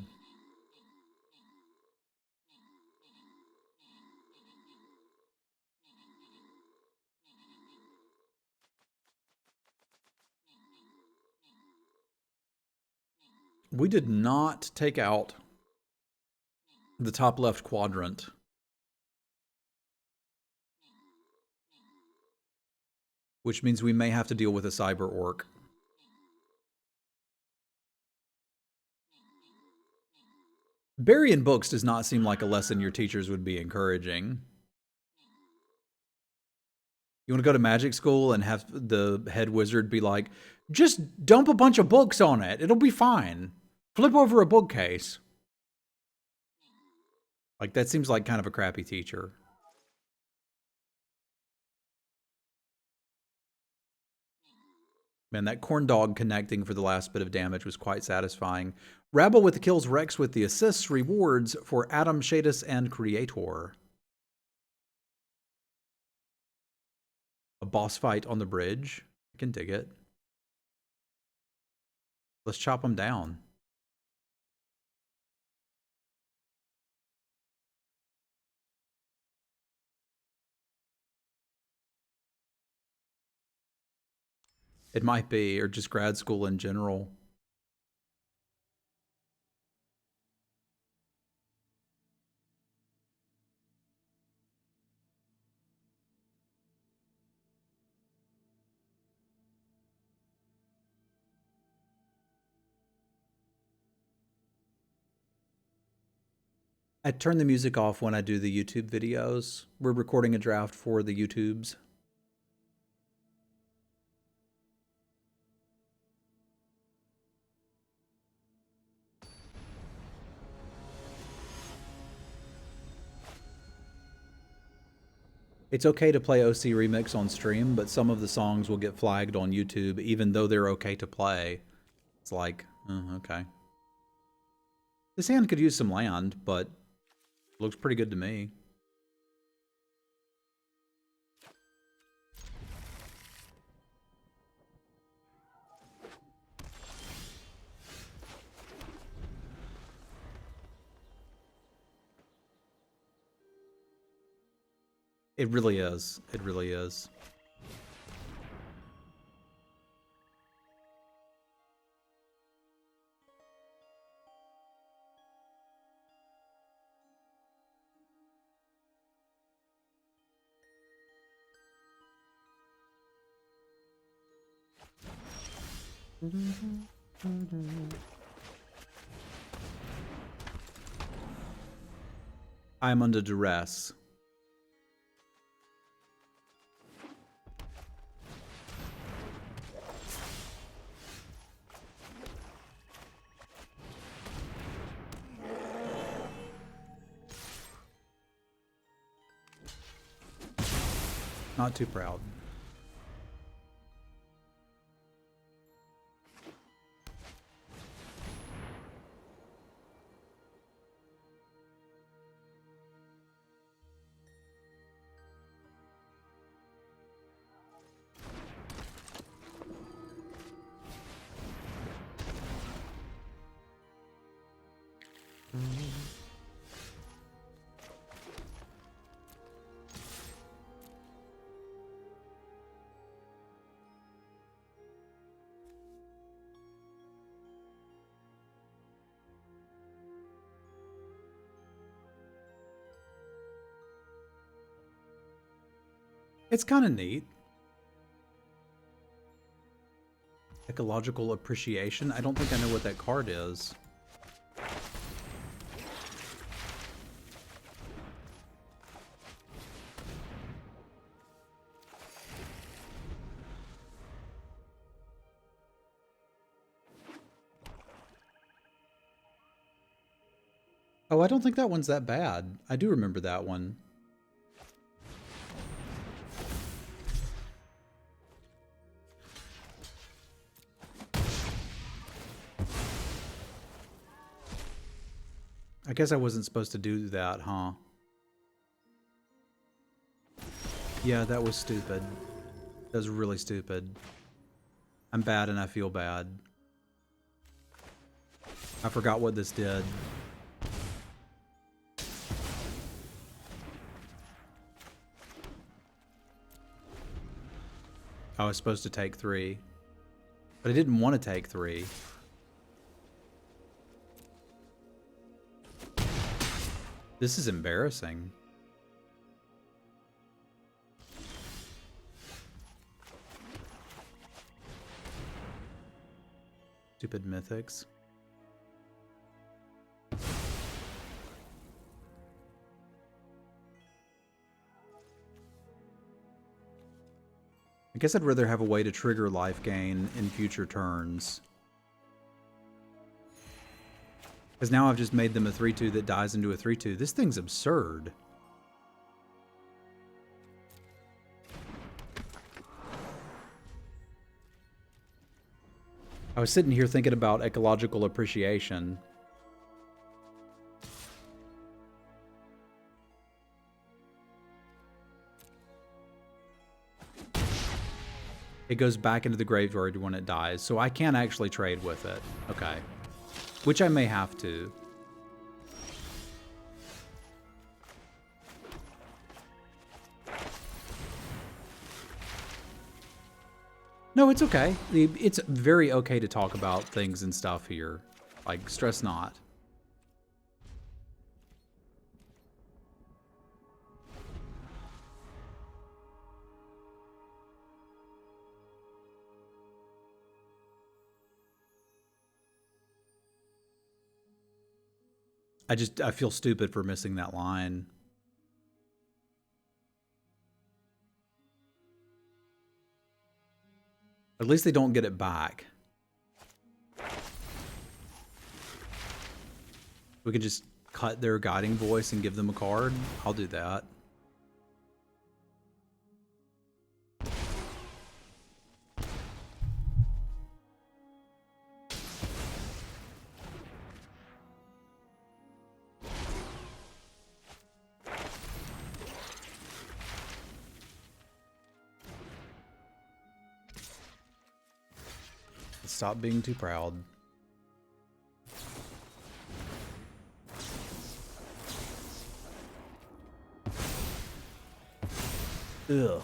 Speaker 1: We did not take out the top left quadrant. Which means we may have to deal with a cyber orc. Burying books does not seem like a lesson your teachers would be encouraging. You want to go to magic school and have the head wizard be like, just dump a bunch of books on it. It'll be fine. Flip over a bookcase. Like, that seems like kind of a crappy teacher. Man, that corn dog connecting for the last bit of damage was quite satisfying. Rabble with the kills, Rex with the assists, rewards for Adam, Shadis, and Creator. A boss fight on the bridge. I can dig it. Let's chop them down. It might be, or just grad school in general. I turn the music off when I do the YouTube videos. We're recording a draft for the YouTubes. It's okay to play OC Remix on stream, but some of the songs will get flagged on YouTube even though they're okay to play. It's like, okay. This hand could use some land, but looks pretty good to me. It really is. It really is. I'm under duress. Not too proud. It's kind of neat. Ecological appreciation. I don't think I know what that card is. Oh, I don't think that one's that bad. I do remember that one. I guess I wasn't supposed to do that, huh? Yeah, that was stupid. That was really stupid. I'm bad and I feel bad. I forgot what this did. I was supposed to take 3. But I didn't want to take 3. This is embarrassing. Stupid mythics. guess I'd rather have a way to trigger life gain in future turns. Because now I've just made them a 3-2 that dies into a 3-2. This thing's absurd. I was sitting here thinking about ecological appreciation. It goes back into the graveyard when it dies, so I can actually trade with it. Okay. Which I may have to. No, it's okay. It's very okay to talk about things and stuff here. Like, stress not. I feel stupid for missing that line. At least they don't get it back. We can just cut their guiding voice and give them a card. I'll do that. Stop being too proud. Ugh.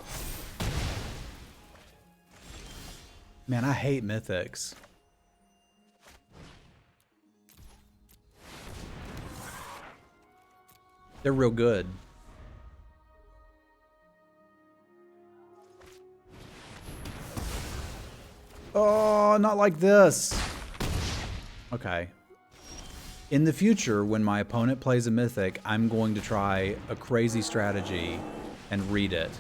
Speaker 1: Man, I hate mythics. They're real good. Oh, not like this. Okay. In the future, when my opponent plays a mythic, I'm going to try a crazy strategy and read it.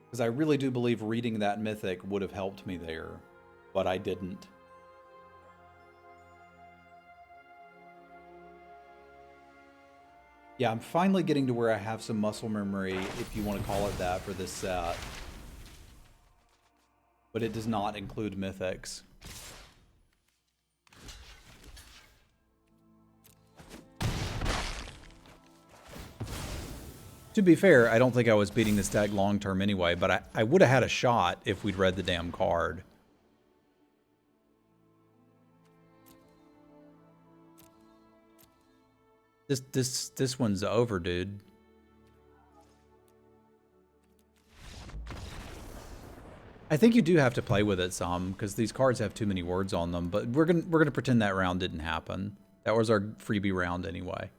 Speaker 1: Because I really do believe reading that mythic would have helped me there, but I didn't. Yeah, I'm finally getting to where I have some muscle memory, if you want to call it that, for this set. But it does not include mythics. To be fair, I don't think I was beating this deck long term anyway, but I would have had a shot if we'd read the damn card. This one's over, dude. I think you do have to play with it some, because these cards have too many words on them, but we're gonna pretend that round didn't happen. That was our freebie round anyway.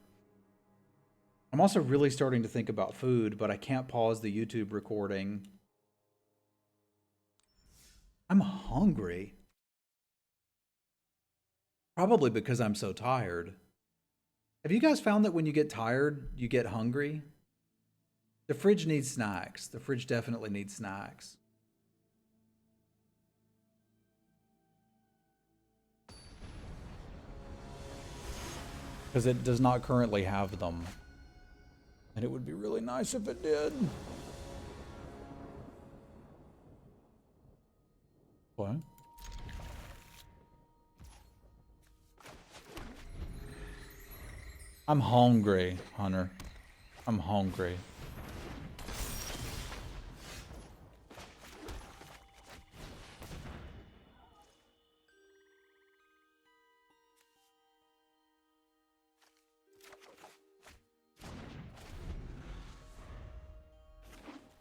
Speaker 1: I'm also really starting to think about food, but I can't pause the YouTube recording. I'm hungry. Probably because I'm so tired. Have you guys found that when you get tired, you get hungry? The fridge needs snacks. The fridge definitely needs snacks. Because it does not currently have them. And it would be really nice if it did. What? I'm hungry, Hunter. I'm hungry.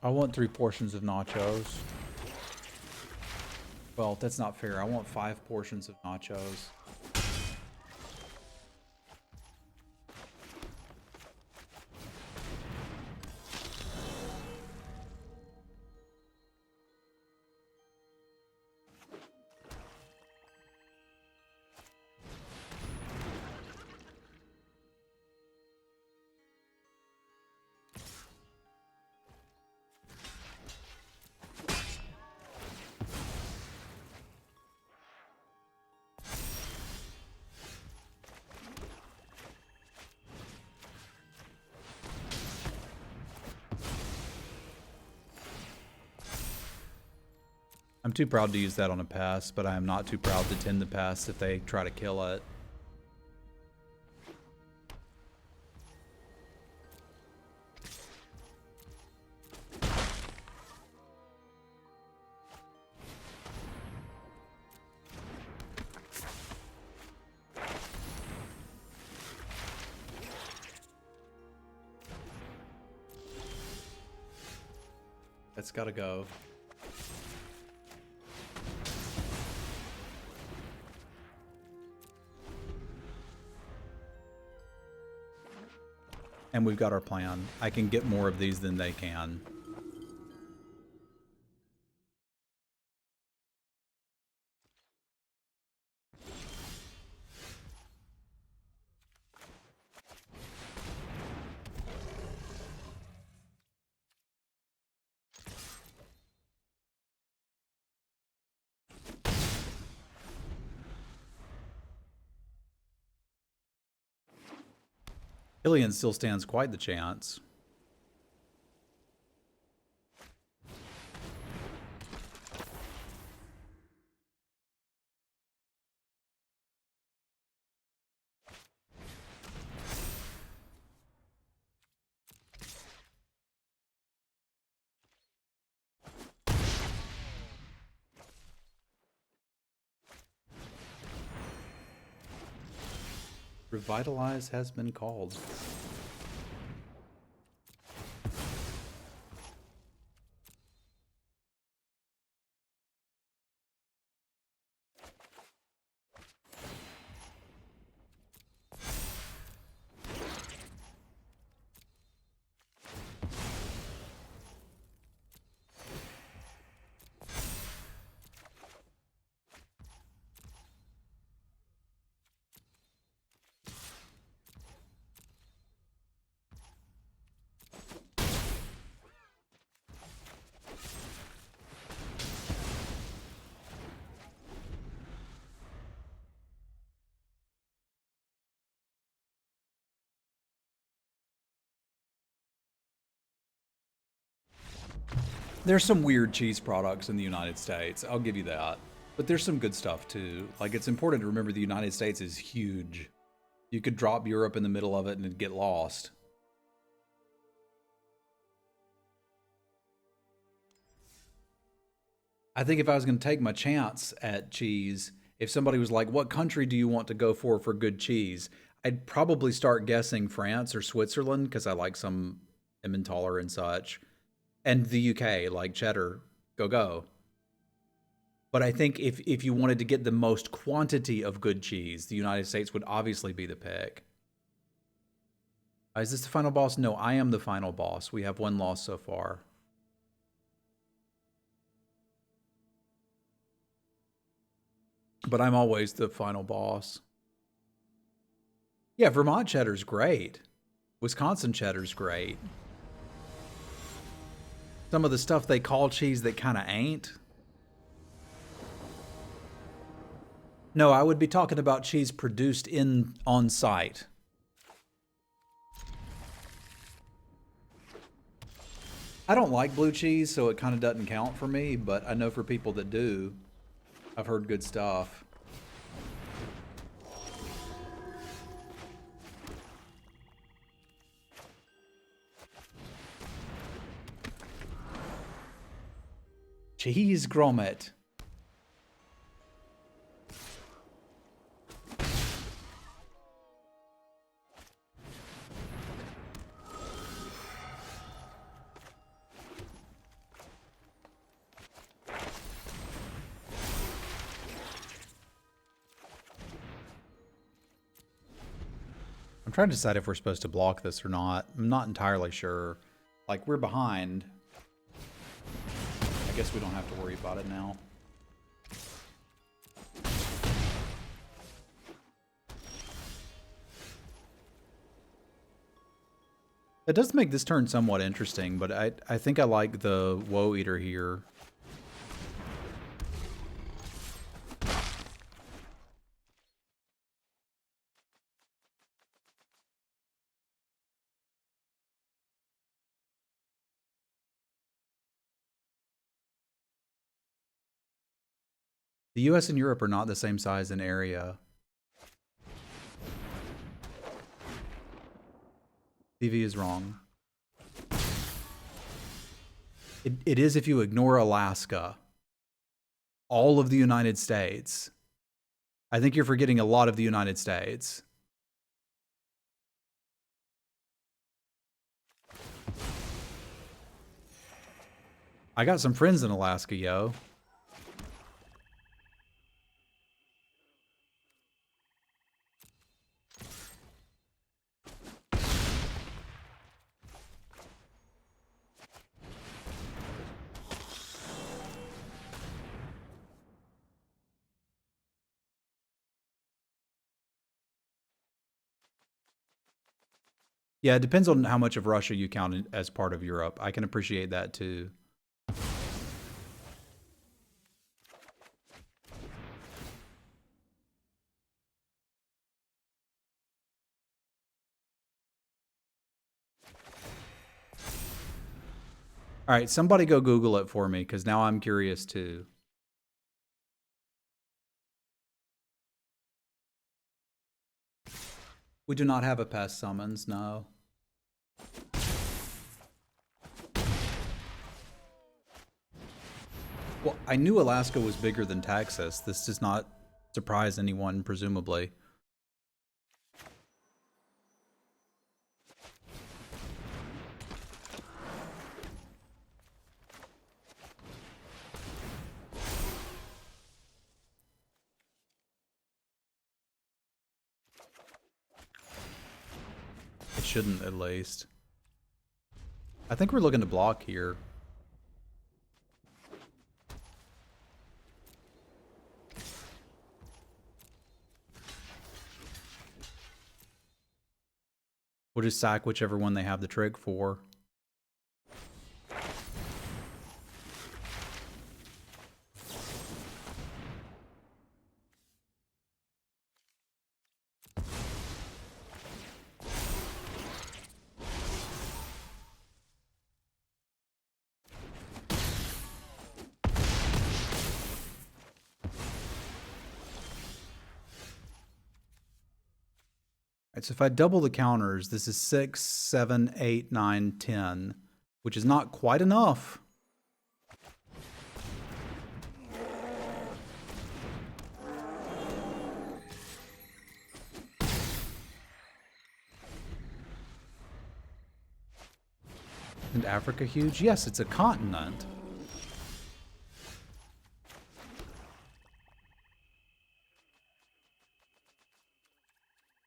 Speaker 1: I want 3 portions of nachos. Well, that's not fair. I want 5 portions of nachos. I'm too proud to use that on a pest, but I am not too proud to tend the pest if they try to kill it. That's gotta go. And we've got our plan. I can get more of these than they can. Ilian still stands quite the chance. Revitalize has been called. There's some weird cheese products in the United States, I'll give you that. But there's some good stuff too. Like, it's important to remember the United States is huge. You could drop Europe in the middle of it and it'd get lost. I think if I was going to take my chance at cheese, if somebody was like, what country do you want to go for good cheese? I'd probably start guessing France or Switzerland because I like some Emmentaler and such. And the UK, like cheddar, go. But I think if you wanted to get the most quantity of good cheese, the United States would obviously be the pick. Is this the final boss? No, I am the final boss. We have one loss so far. But I'm always the final boss. Yeah, Vermont cheddar's great. Wisconsin cheddar's great. Some of the stuff they call cheese that kind of ain't. No, I would be talking about cheese produced on site. I don't like blue cheese, so it kind of doesn't count for me, but I know for people that do, I've heard good stuff. Cheese grommet. I'm trying to decide if we're supposed to block this or not. I'm not entirely sure. Like, we're behind. I guess we don't have to worry about it now. It does make this turn somewhat interesting, but I think I like the Woe Eater here. The US and Europe are not the same size in area. TV is wrong. It is if you ignore Alaska. All of the United States. I think you're forgetting a lot of the United States. I got some friends in Alaska, yo. Yeah, it depends on how much of Russia you count as part of Europe. I can appreciate that too. All right, somebody go Google it for me, because now I'm curious too. We do not have a pest summons, no. Well, I knew Alaska was bigger than Texas. This does not surprise anyone, presumably. It shouldn't, at least. I think we're looking to block here. We'll just sack whichever one they have the trick for. So if I double the counters, this is 6, 7, 8, 9, 10, which is not quite enough. Isn't Africa huge? Yes, it's a continent.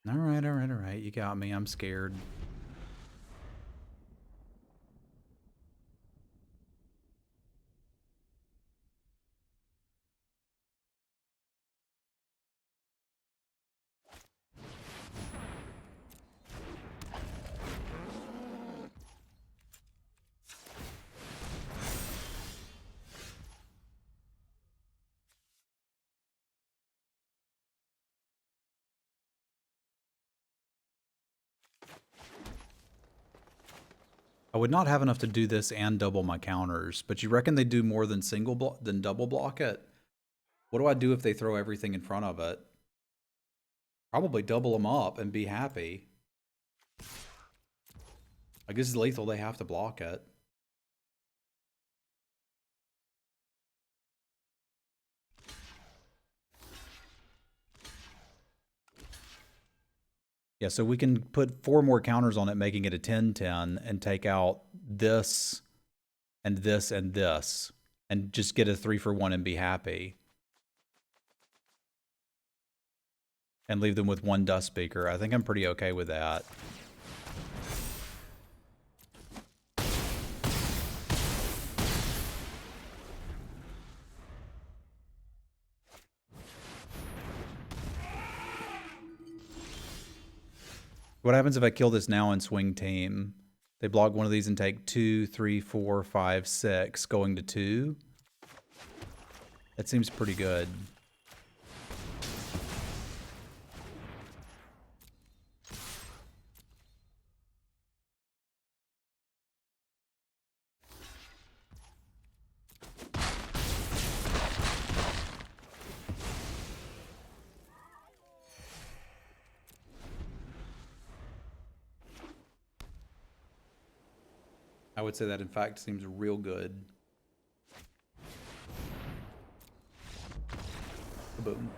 Speaker 1: All right, all right, all right. You got me. I'm scared. I would not have enough to do this and double my counters, but you reckon they do more than double block it? What do I do if they throw everything in front of it? Probably double them up and be happy. I guess it's lethal, they have to block it. Yeah, so we can put 4 more counters on it, making it a 10-10, and take out this and this and this, and just get a 3-for-1 and be happy. And leave them with 1 dust speaker. I think I'm pretty okay with that. What happens if I kill this now and swing team? They block one of these and take 2, 3, 4, 5, 6, going to 2. That seems pretty good. I would say that, in fact, seems real good. Boom.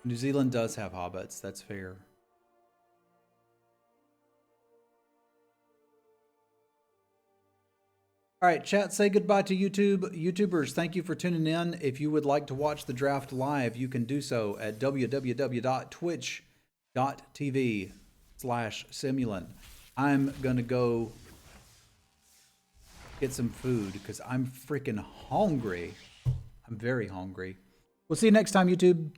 Speaker 1: New Zealand does have hobbits. That's fair. All right, chat, say goodbye to YouTube. YouTubers, thank you for tuning in. If you would like to watch the draft live, you can do so at www.twitch.tv/Semulin. I'm going to go get some food because I'm freaking hungry. I'm very hungry. We'll see you next time, YouTube.